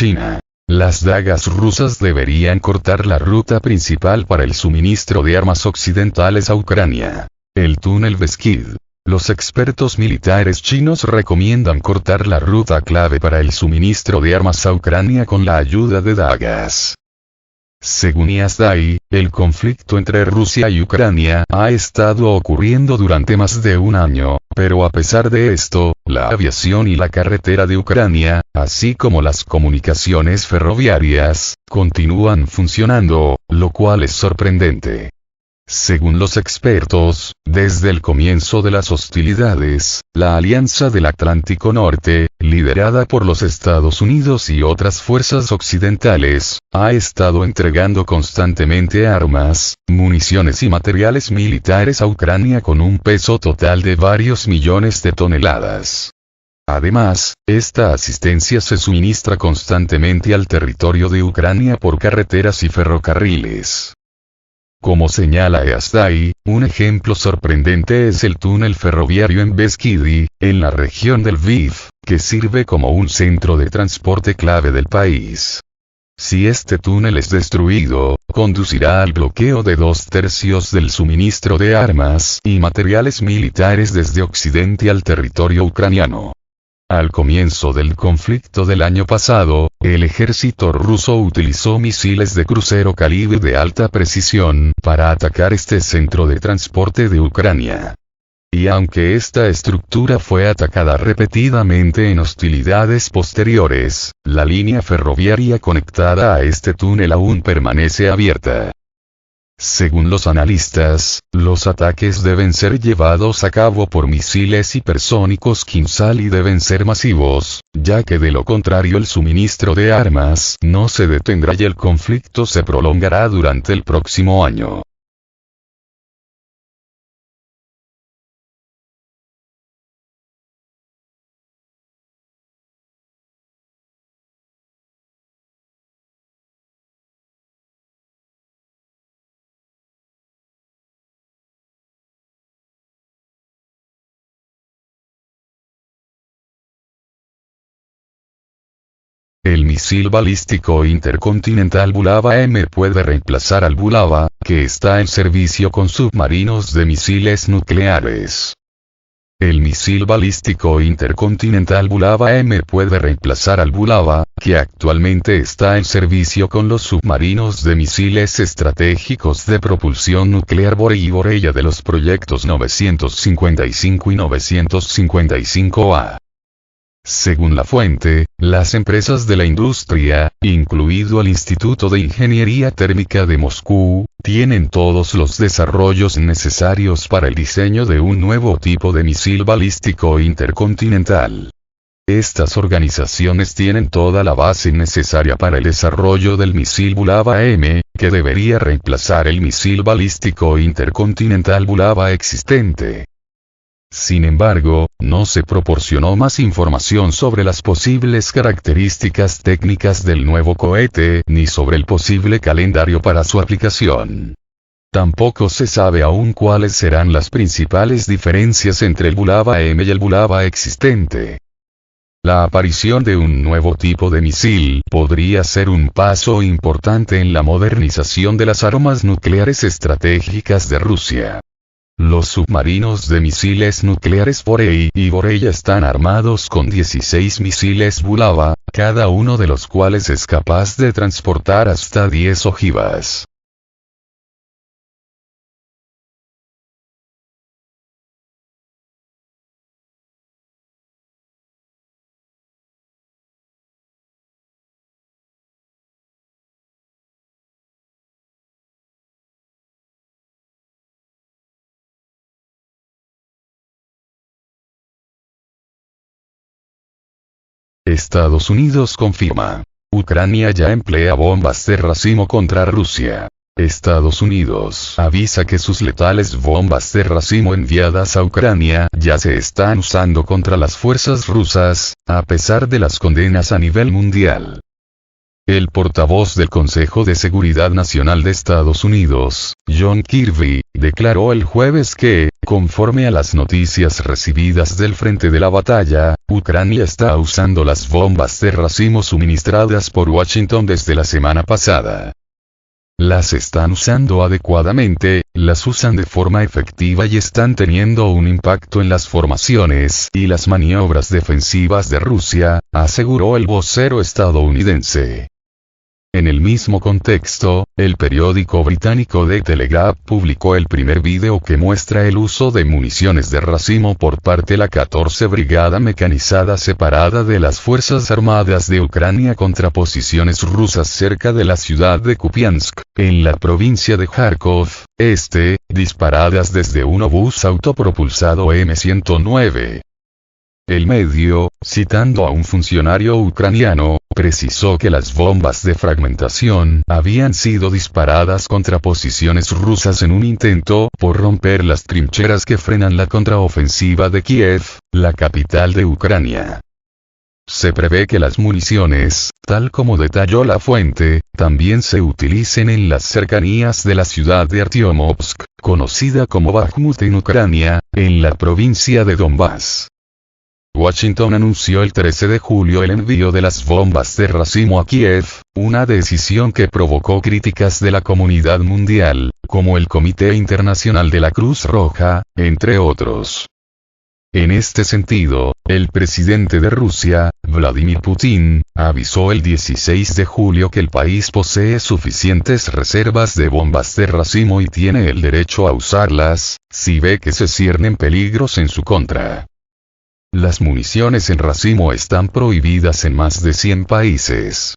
China. Las dagas rusas deberían cortar la ruta principal para el suministro de armas occidentales a Ucrania. El túnel Beskid. Los expertos militares chinos recomiendan cortar la ruta clave para el suministro de armas a Ucrania con la ayuda de dagas. Según IASDAI, el conflicto entre Rusia y Ucrania ha estado ocurriendo durante más de un año, pero a pesar de esto, la aviación y la carretera de Ucrania, así como las comunicaciones ferroviarias, continúan funcionando, lo cual es sorprendente. Según los expertos, desde el comienzo de las hostilidades, la Alianza del Atlántico Norte, liderada por los Estados Unidos y otras fuerzas occidentales, ha estado entregando constantemente armas, municiones y materiales militares a Ucrania con un peso total de varios millones de toneladas. Además, esta asistencia se suministra constantemente al territorio de Ucrania por carreteras y ferrocarriles. Como señala IASDAI, un ejemplo sorprendente es el túnel ferroviario en Beskidi, en la región del Lviv, que sirve como un centro de transporte clave del país. Si este túnel es destruido, conducirá al bloqueo de 2/3 del suministro de armas y materiales militares desde Occidente al territorio ucraniano. Al comienzo del conflicto del año pasado, el ejército ruso utilizó misiles de crucero calibre de alta precisión para atacar este centro de transporte de Ucrania. Y aunque esta estructura fue atacada repetidamente en hostilidades posteriores, la línea ferroviaria conectada a este túnel aún permanece abierta. Según los analistas, los ataques deben ser llevados a cabo por misiles hipersónicos Kinzhal y deben ser masivos, ya que de lo contrario el suministro de armas no se detendrá y el conflicto se prolongará durante el próximo año. El misil balístico intercontinental Bulava-M puede reemplazar al Bulava, que está en servicio con submarinos de misiles nucleares. El misil balístico intercontinental Bulava-M puede reemplazar al Bulava, que actualmente está en servicio con los submarinos de misiles estratégicos de propulsión nuclear Borei y Boreya de los proyectos 955 y 955A. Según la fuente, las empresas de la industria, incluido el Instituto de Ingeniería Térmica de Moscú, tienen todos los desarrollos necesarios para el diseño de un nuevo tipo de misil balístico intercontinental. Estas organizaciones tienen toda la base necesaria para el desarrollo del misil Bulava-M, que debería reemplazar el misil balístico intercontinental Bulava existente. Sin embargo, no se proporcionó más información sobre las posibles características técnicas del nuevo cohete, ni sobre el posible calendario para su aplicación. Tampoco se sabe aún cuáles serán las principales diferencias entre el Bulava-M y el Bulava existente. La aparición de un nuevo tipo de misil podría ser un paso importante en la modernización de las armas nucleares estratégicas de Rusia. Los submarinos de misiles nucleares Borei y Boreya están armados con 16 misiles Bulava, cada uno de los cuales es capaz de transportar hasta 10 ojivas. Estados Unidos confirma. Ucrania ya emplea bombas de racimo contra Rusia. Estados Unidos avisa que sus letales bombas de racimo enviadas a Ucrania ya se están usando contra las fuerzas rusas, a pesar de las condenas a nivel mundial. El portavoz del Consejo de Seguridad Nacional de Estados Unidos, John Kirby, declaró el jueves que, conforme a las noticias recibidas del frente de la batalla, Ucrania está usando las bombas de racimo suministradas por Washington desde la semana pasada. Las están usando adecuadamente, las usan de forma efectiva y están teniendo un impacto en las formaciones y las maniobras defensivas de Rusia, aseguró el vocero estadounidense. En el mismo contexto, el periódico británico The Telegraph publicó el primer video que muestra el uso de municiones de racimo por parte de la 14 Brigada Mecanizada separada de las Fuerzas Armadas de Ucrania contra posiciones rusas cerca de la ciudad de Kupiansk, en la provincia de Kharkov, disparadas desde un obús autopropulsado M109. El medio, citando a un funcionario ucraniano, precisó que las bombas de fragmentación habían sido disparadas contra posiciones rusas en un intento por romper las trincheras que frenan la contraofensiva de Kiev, la capital de Ucrania. Se prevé que las municiones, tal como detalló la fuente, también se utilicen en las cercanías de la ciudad de Artyomovsk, conocida como Bakhmut en Ucrania, en la provincia de Donbass. Washington anunció el 13 de julio el envío de las bombas de racimo a Kiev, una decisión que provocó críticas de la comunidad mundial, como el Comité Internacional de la Cruz Roja, entre otros. En este sentido, el presidente de Rusia, Vladimir Putin, avisó el 16 de julio que el país posee suficientes reservas de bombas de racimo y tiene el derecho a usarlas, si ve que se ciernen peligros en su contra. Las municiones en racimo están prohibidas en más de 100 países.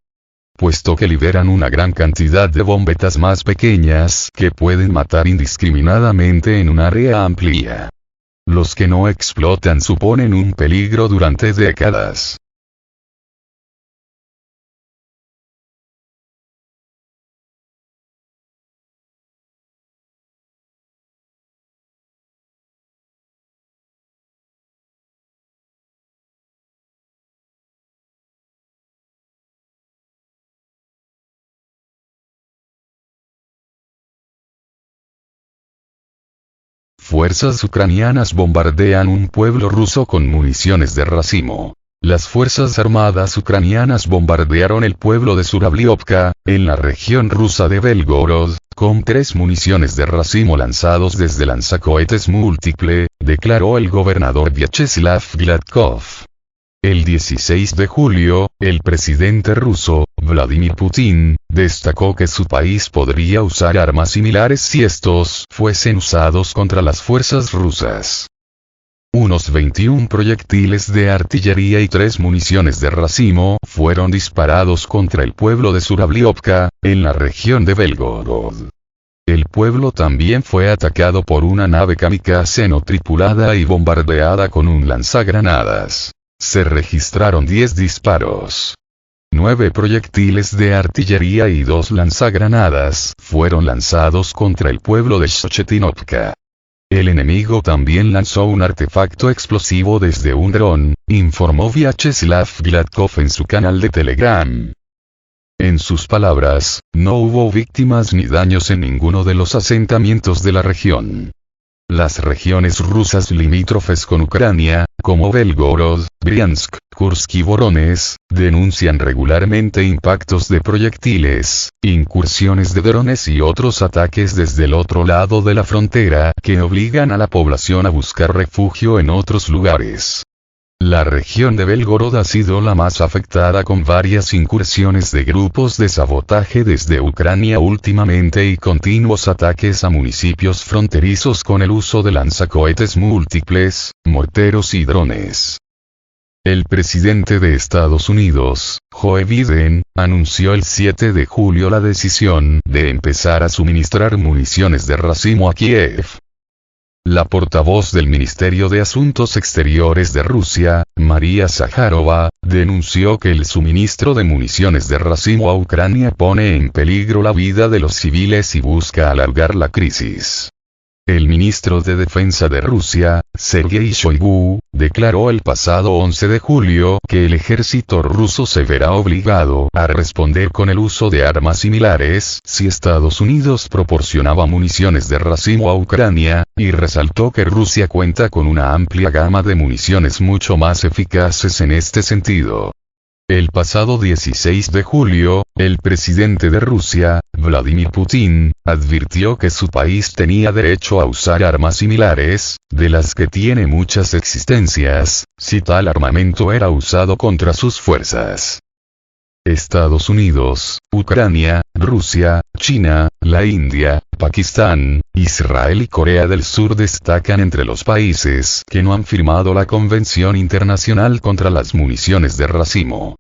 Puesto que liberan una gran cantidad de bombetas más pequeñas que pueden matar indiscriminadamente en un área amplia. Los que no explotan suponen un peligro durante décadas. Fuerzas ucranianas bombardean un pueblo ruso con municiones de racimo. Las Fuerzas Armadas ucranianas bombardearon el pueblo de Surabliovka, en la región rusa de Belgorod, con 3 municiones de racimo lanzados desde lanzacohetes múltiple, declaró el gobernador Vyacheslav Gladkov. El 16 de julio, el presidente ruso, Vladimir Putin, destacó que su país podría usar armas similares si estos fuesen usados contra las fuerzas rusas. Unos 21 proyectiles de artillería y 3 municiones de racimo fueron disparados contra el pueblo de Surabliovka, en la región de Belgorod. El pueblo también fue atacado por una nave kamikaze no tripulada y bombardeada con un lanzagranadas. Se registraron 10 disparos. 9 proyectiles de artillería y 2 lanzagranadas fueron lanzados contra el pueblo de Shchetinovka. El enemigo también lanzó un artefacto explosivo desde un dron, informó Vyacheslav Gladkov en su canal de Telegram. En sus palabras, no hubo víctimas ni daños en ninguno de los asentamientos de la región. Las regiones rusas limítrofes con Ucrania, como Belgorod, Briansk, Kursk y Voronezh, denuncian regularmente impactos de proyectiles, incursiones de drones y otros ataques desde el otro lado de la frontera que obligan a la población a buscar refugio en otros lugares. La región de Belgorod ha sido la más afectada con varias incursiones de grupos de sabotaje desde Ucrania últimamente y continuos ataques a municipios fronterizos con el uso de lanzacohetes múltiples, morteros y drones. El presidente de Estados Unidos, Joe Biden, anunció el 7 de julio la decisión de empezar a suministrar municiones de racimo a Kiev. La portavoz del Ministerio de Asuntos Exteriores de Rusia, María Zakharova, denunció que el suministro de municiones de racimo a Ucrania pone en peligro la vida de los civiles y busca alargar la crisis. El ministro de Defensa de Rusia, Sergei Shoigu, declaró el pasado 11 de julio que el ejército ruso se verá obligado a responder con el uso de armas similares si Estados Unidos proporcionaba municiones de racimo a Ucrania, y resaltó que Rusia cuenta con una amplia gama de municiones mucho más eficaces en este sentido. El pasado 16 de julio, el presidente de Rusia, Vladimir Putin, advirtió que su país tenía derecho a usar armas similares, de las que tiene muchas existencias, si tal armamento era usado contra sus fuerzas. Estados Unidos, Ucrania, Rusia, China, la India, Pakistán, Israel y Corea del Sur destacan entre los países que no han firmado la Convención Internacional contra las Municiones de Racimo.